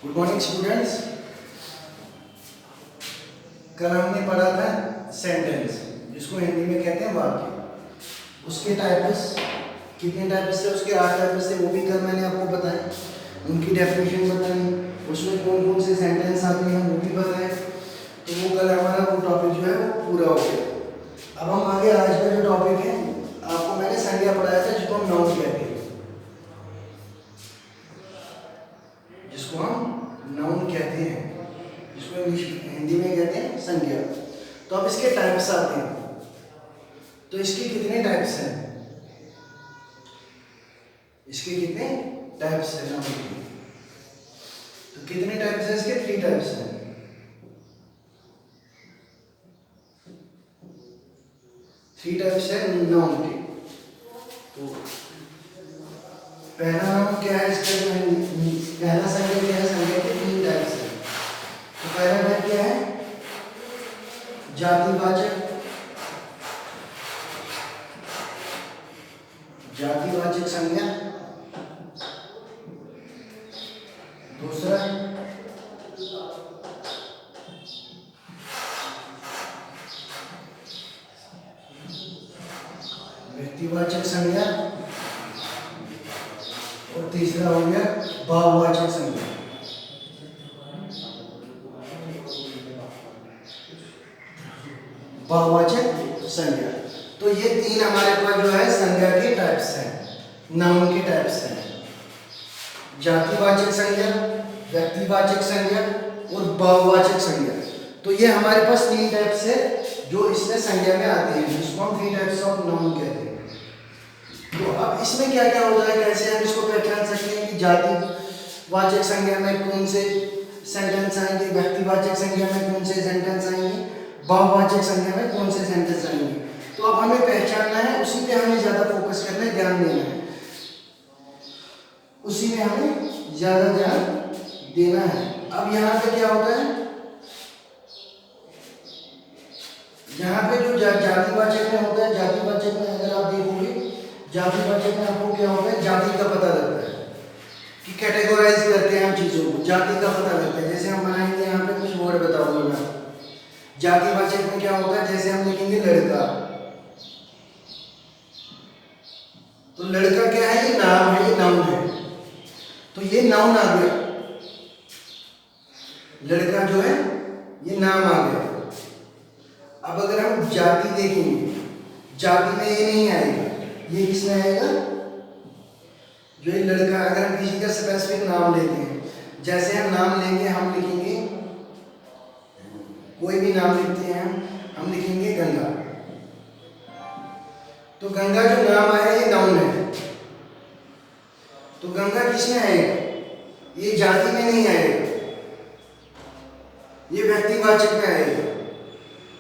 Good morning students. कल हमने पढ़ा था सेंटेंस, जिसको हिंदी में कहते हैं वाक्य। उसके टाइप्स कितने टाइप्स थे, उसके 8 टाइप्स थे, वो भी कल मैंने आपको बताए। उनकी डेफिनेशन बताई, उसमें कौन कौन से सेंटेंस आते हैं वो भी बताए। तो वो कल हमारा वो टॉपिक जो है वो पूरा हो गया। अब हम आगे आज का जो टॉपिक है, आपको मैंने संज्ञा पढ़ाया था, जिसको हम नाउन कहते हैं, जिसको हम नाउन कहते हैं, जिसको इंग्लिश हिंदी में कहते हैं संज्ञा। तो अब इसके टाइप्स आते हैं। तो इसके कितने टाइप्स हैं, इसके कितने टाइप्स हैं नाउन के? तो कितने टाइप्स हैं इसके? 3 टाइप्स हैं। 3 टाइप्स है नाउन के। तो पहला नाउन क्या है इसका? पहला संज्ञा क्या है? संज्ञा के 3 टाइप्स हैं। तो पहला टाइप क्या है? जातिवाचक। जातिवाचक संज्ञा। दूसरा व्यक्तिवाचक संज्ञा। और तीसरा हो गया भाववाचक संज्ञा। भाववाचक संज्ञा। तो ये 3 हमारे पास जो है संज्ञा के टाइप्स हैं, नाउन के टाइप्स हैं। जातिवाचक संज्ञा, व्यक्तिवाचक संज्ञा और भाववाचक संज्ञा। तो ये हमारे पास 3 टाइप्स है जो इसमें संज्ञा में आती है, जिसको हम 3 टाइप्स ऑफ नाउन कहते हैं। तो अब इसमें क्या क्या होता है, कैसे हम इसको पहचान सकते हैं कि जातिवाचक संज्ञा में कौन से सेंटेंस आएंगे, व्यक्तिवाचक संज्ञा में कौन से सेंटेंस आएंगे, भाववाचक संज्ञा में कौन से सेंटेंस आएंगे। तो अब हमें पहचानना है, उसी पे हमें ज्यादा फोकस करना है, ध्यान देना है, उसी में हमें ज्यादा ध्यान देना है। अब यहाँ पे क्या होता है, यहाँ पे जो जातिवाचक में होता है, जातिवाचक में अगर आप देखोगे, जातिवाचक में आपको क्या होता है, जाति का पता लगता है कि कैटेगराइज करते हैं हम चीजों को, जाति का पता लगता है। जैसे हम बनाएंगे, यहाँ पे कुछ वर्ड बताऊंगा मैं। जातिवाचक में क्या होता है, जैसे हम लिखेंगे लड़का, तो लड़का क्या है, ये नाम है, ये नाउन है। तो ये नाउन आ गया, लड़का जो है ये नाम आ गया। अब अगर हम जाति देखेंगे, जाति में ये नहीं आएगा, ये किसमें आएगा, जो ये लड़का। अगर हम किसी का स्पेसिफिक नाम लेते हैं, जैसे हम नाम लेंगे, हम लिखेंगे, कोई भी नाम लिखते हैं हम लिखेंगे गंगा। तो गंगा जो नाम आया ये नाउन है। तो गंगा किसमें आएगा, ये जाति में नहीं आएगा, ये व्यक्तिवाचक में आएगा,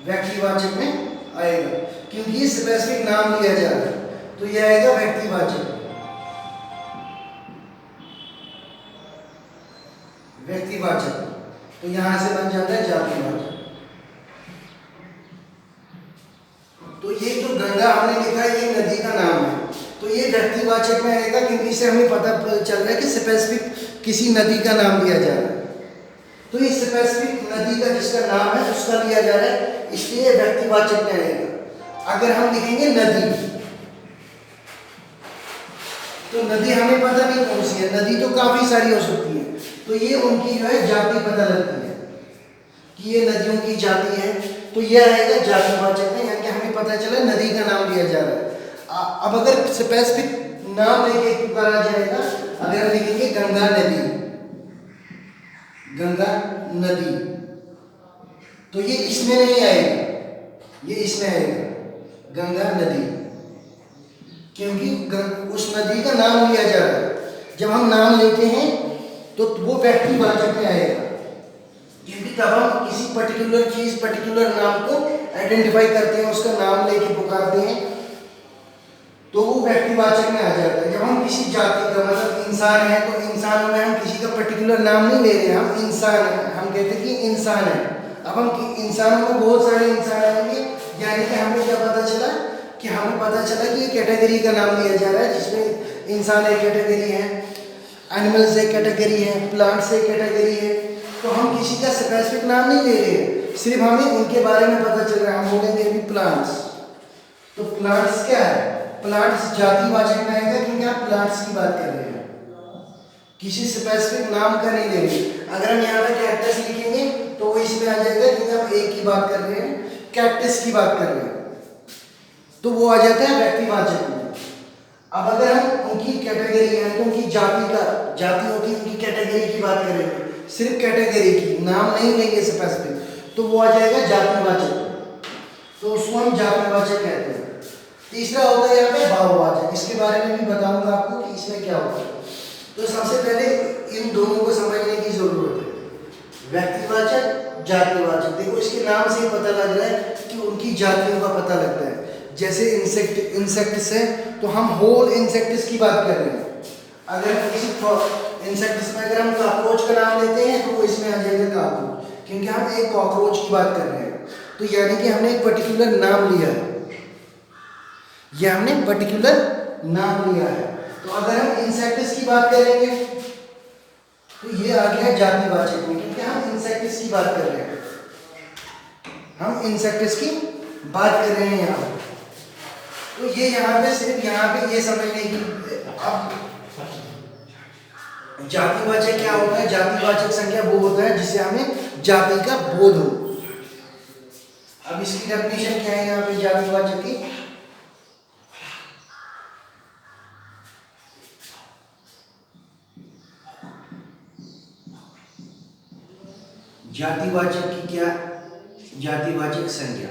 व्यक्तिवाचक में आएगा, क्योंकि ये स्पेसिफिक नाम लिया जा रहा है। तो ये आएगा व्यक्तिवाचक, व्यक्तिवाचक। तो यहां से बन जाता है जातिवाचक। तो ये जो गंगा हमने लिखा है, ये नदी का नाम है, तो ये व्यक्तिवाचक में आएगा, क्योंकि इससे हमें पता चल रहा है कि स्पेसिफिक किसी नदी का नाम लिया जा रहा है। तो ये स्पेसिफिक नदी का जिसका नाम है उसका लिया जा रहा है, इसलिए व्यक्तिवाचक में आएगा। अगर हम लिखेंगे नदी, तो नदी हमें पता नहीं कौन सी है, नदी तो काफी सारी हो सकती है। तो ये उनकी जो है जाति पता लगती है कि ये नदियों की जाति है, तो ये आएगा जातिवाचक में, यानी कि हमें पता चला नदी का नाम लिया जा रहा है। अब अगर स्पेसिफिक नाम लेके पुकारा जाएगा, अगर लिखेंगे गंगा नदी, गंगा नदी, तो ये इसमें नहीं आएगा, ये इसमें आएगा गंगा नदी, क्योंकि उस नदी का नाम लिया जा रहा है। जब हम नाम लेते हैं तो वो व्यक्तिवाचक में आएगा, क्योंकि तब हम किसी पर्टिकुलर चीज, पर्टिकुलर नाम को आइडेंटिफाई करते हैं, उसका नाम लेके पुकारते हैं, तो वो व्यक्तिवाचक में आ जाता है। जब हम किसी जाति का, मतलब इंसान है, तो इंसान में हम किसी का पर्टिकुलर नाम नहीं ले रहे, हम इंसान है, हम कहते हैं कि इंसान है। अब हम इंसानों में बहुत सारे इंसान आएंगे, यानी कि हमें क्या पता चला, कि हमें पता चला कि ये कैटेगरी का नाम लिया जा रहा है, जिसमें इंसान एक कैटेगरी है। एनिमल्स एक कैटेगरी है, प्लांट्स एक कैटेगरी है। तो हम किसी का स्पेसिफिक नाम नहीं ले रहे हैं, सिर्फ हमें उनके बारे में पता चल रहा है। हम बोलेंगे अभी प्लांट्स। तो प्लांट्स क्या है? प्लांट्स जातिवाचक में आएगा क्योंकि आप प्लांट्स की बात कर रहे हैं, किसी स्पेसिफिक नाम का नहीं लेंगे। अगर हम यहाँ पे कैक्टस लिखेंगे तो वो इसमें आ जाएगा क्योंकि हम एक की बात कर रहे हैं, कैक्टस की बात कर रहे हैं, तो वो आ जाता है व्यक्तिवाचक में। अब अगर हम उनकी कैटेगरी यानी कि उनकी जाति होती है, उनकी कैटेगरी की बात करेंगे, सिर्फ कैटेगरी की, नाम नहीं लेंगे स्पेसिफिक, तो वो आ जाएगा जातिवाचक। तो उसको हम जातिवाचक कहते हैं। तीसरा होता है यहाँ पे भाववाचक। इसके बारे में भी बताऊंगा आपको कि इसमें क्या होता है। तो सबसे पहले इन दोनों को समझने की जरूरत है, व्यक्तिवाचक, जातिवाचक। देखो इसके नाम से ही पता लग रहा है कि उनकी जातियों का पता लगता है। जैसे इंसेक्ट्स है तो हम होल इंसेक्ट्स की बात कर रहे हैं। अगर किसी इंसेक्ट्स में अगर हम कॉकरोच का नाम लेते हैं तो वो इसमें आ जाएगा कॉकरोच, क्योंकि हम एक कॉकरोच की बात कर रहे हैं। तो यानी कि हमने एक पर्टिकुलर नाम लिया है, यह हमने पर्टिकुलर नाम लिया है। तो अगर हम इंसेक्ट्स की बात करेंगे तो ये आ गया जातिवाचक में, क्योंकि हम इंसेक्ट्स की बात कर रहे हैं, हम इंसेक्ट्स की बात कर रहे हैं यहाँ। तो ये यहाँ पे सिर्फ यहाँ पे ये समझने की। अब जातिवाचक क्या होता है? जातिवाचक संज्ञा वो होता है जिससे हमें जाति का बोध हो। अब इसकी डेफिनेशन क्या है यहाँ पे जातिवाचक की? जातिवाचक की क्या? जातिवाचक संज्ञा,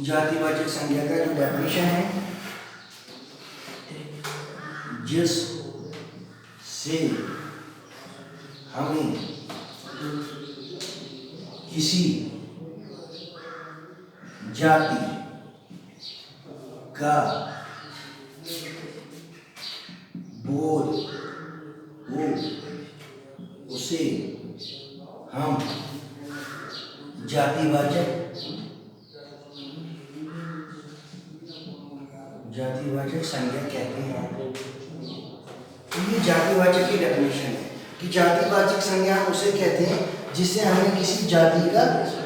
जातिवाचक संज्ञा का जो डेफिनेशन है, जिस से हमें किसी जाति का बोध हो, उसे हम जातिवाचक संज्ञा कहते हैं। तो ये जातिवाचक की डेफिनेशन है कि जातिवाचक संज्ञा हम उसे कहते हैं जिससे हमें किसी जाति का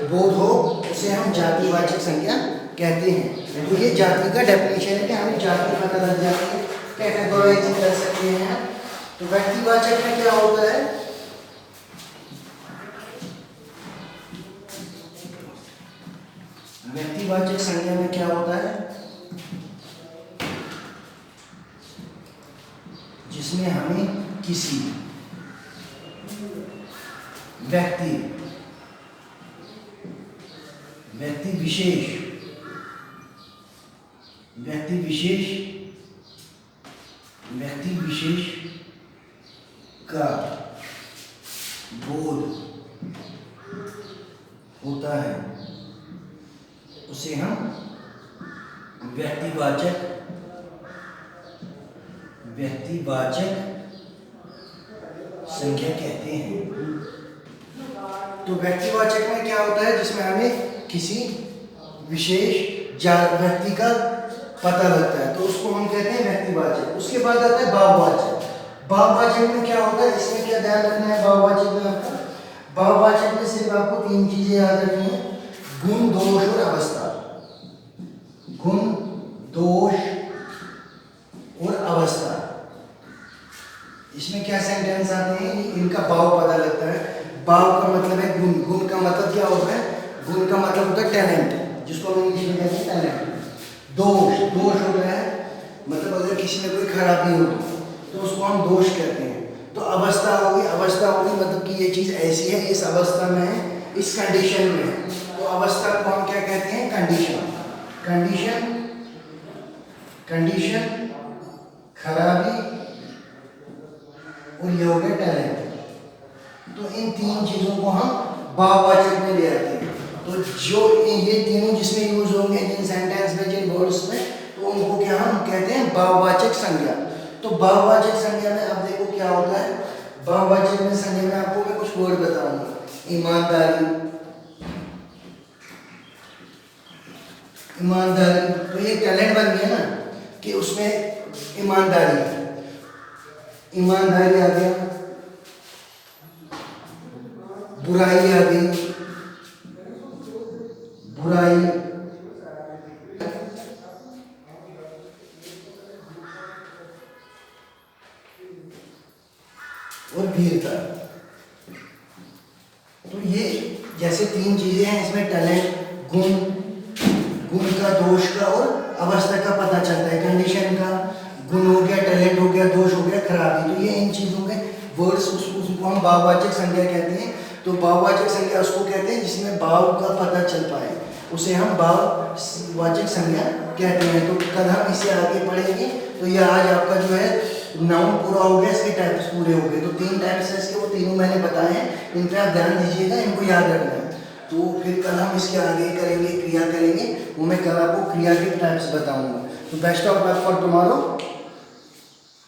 बोध हो, उसे हम जातिवाचक संज्ञा कहते हैं। तो ये जाति का डेफिनेशन है कि हमें जाति पता लग जाती है, कैटेगराइज कर सकते हैं। तो व्यक्तिवाचक में क्या होता है? व्यक्तिवाचक संज्ञा में क्या होता है? जिसमें हमें किसी व्यक्ति विशेष का बोध होता है, उसे हम व्यक्तिवाचक संज्ञा कहते हैं। तो व्यक्तिवाचक में क्या होता है? जिसमें हमें किसी विशेष व्यक्ति का पता लगता है, तो उसको हम कहते हैं व्यक्तिवाचक। उसके बाद आता है भाववाचक। भाववाचक में क्या होता है? इसमें क्या ध्यान रखना है भाववाचक में आपको? भाववाचक में सिर्फ आपको 3 चीजें याद रखनी है, गुण, दोष और अवस्था। गुण, दोष और अवस्था। इसमें क्या सेंटेंस आते हैं? इनका भाव पता लगता है। भाव का मतलब है गुण, गुण का मतलब क्या होता है? गुण का मतलब होता है टैलेंट, जिसको हम इंग्लिश में कहते हैं टैलेंट। दोष होता है मतलब अगर किसी में कोई खराबी होगी तो उसको हम दोष कहते हैं। तो अवस्था होगी मतलब कि ये चीज़ ऐसी है, इस अवस्था में है, इस कंडीशन में है। तो अवस्था को हम क्या कहते हैं? कंडीशन, खराबी और ये हो गया टैलेंट। तो इन 3 चीज़ों को हम भाववाचक में ले आते हैं। तो जो ये तीनों जिसमें यूज होंगे, जिन सेंटेंस में, जिन वर्ड्स में, तो उनको क्या हम कहते हैं? भाववाचक संज्ञा। तो भाववाचक संज्ञा में अब देखो क्या होता है। भाववाचक में संज्ञा में आपको मैं कुछ वर्ड बताऊंगा। ईमानदारी, तो ये टैलेंट बन गया ना कि उसमें ईमानदारी, ईमानदारी आ गया, बुराई आ गई, बुराई, और वीरता। तो ये जैसे तीन चीजें हैं, इसमें टैलेंट, गुण का, दोष का और अवस्था का पता चलता है। कंडीशन का गुण हो गया, टैलेंट हो गया, दोष हो गया, खराबी। तो ये इन चीजों के वर्ड्स, उसको हम भाववाचक संज्ञा कहते हैं। तो भाववाचक संज्ञा उसको कहते हैं जिसमें भाव का पता चल पाए, उसे हम भाववाचक संज्ञा कहते हैं। तो कल हम इसे आगे पढ़ेंगे। तो ये आज आपका जो है नाउन पूरा हो गया, इसके टाइप्स पूरे हो गए। तो 3 टाइप्स है इसके, वो तीनों मैंने बताए हैं, इन पर आप ध्यान दीजिएगा, इनको याद रखना है। तो फिर कल हम इसके आगे करेंगे, क्रिया करेंगे, वो मैं कल आपको क्रिया के टाइप्स बताऊंगा। तो best of luck for tomorrow.